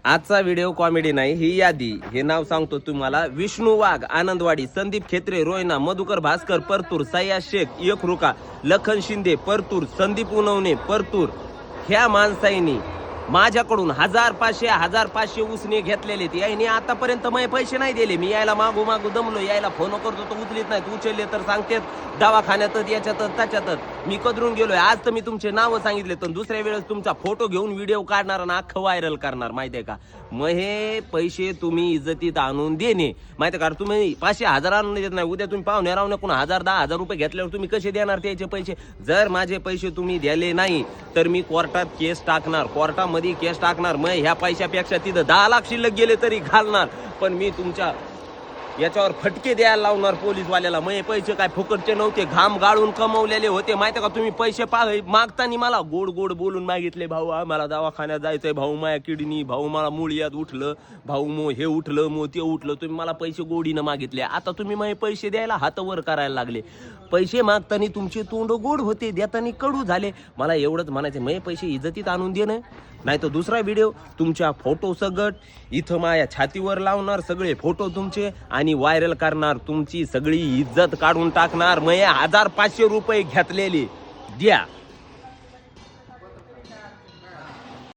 आजचा video comedy नाही, ही यादी. हे नाव सांगतो तुम्हाला. विष्णू वाघ आनंदवाडी, संदीप खेत्रे रोयना, मधुकर भास्कर परतूर, सय्याद शेख यखरुका, लखन शिंदे परतूर, संदीप उनवणे परतूर. ह्या माणसाईनी माझ्याकडून 1500 उसने घेतलेले. याने आतापर्यंत माझे पैसे नाही दिले. मी यायला मागू दमलो, यायला फोन करतो तो उचलीत नाहीत. उचलले तर सांगतात दवाखान्यातच, याच्यातच त्याच्यातच. मी कदरून गेलोय. आज तर मी तुमचे नाव सांगितले, तर दुसऱ्या वेळेस तुमचा फोटो घेऊन व्हिडिओ काढणार आणि अख्खं व्हायरल करणार. माहितीये का? मग हे पैसे तुम्ही इज्जतीत आणून देणे. माहितीये का? तुम्ही 500,000 आणून देत नाही. उद्या तुम्ही पाहुणे राहून कोण 1000-10,000 रुपये घेतल्यावर तुम्ही कसे देणार त्याचे पैसे? जर माझे पैसे तुम्ही दिले नाही तर मी कोर्टात केस टाकणार, कोर्टामध्ये केस टाकणार. मग ह्या पैशापेक्षा तिथं 10 लाख शिल्लक गेले तरी घालणार, पण मी तुमच्या याच्यावर फटके द्यायला लावणार पोलीसवाल्याला. मग पैसे काय फुकटचे नव्हते, घाम गाळून कमवलेले होते. माहिती का? तुम्ही पैसे मागताना मला गोड गोड बोलून मागितले. भाऊ आम्हाला दवाखान्यात जायचंय, भाऊ माया किडनी, भाऊ मला मूळयात उठलं, भाऊ मो हे उठलं, मो ते उठलं. तुम्ही मला पैसे गोडीनं मागितले. आता तुम्ही माझे पैसे द्यायला हात वर करायला लागले. पैसे मागताना तुमचे तोंड गोड होते, देताना कडू झाले. मला एवढंच म्हणायचं, माझे पैसे इज्जतीत आणून देणं. नाही तर दुसरा व्हिडिओ तुमच्या फोटो सगट इथं माझ्या छातीवर लावणार, सगळे फोटो तुमचे, आणि व्हायरल करणार. तुमची सगळी इज्जत काढून टाकणार. मग 1500 रुपये घेतलेले द्या.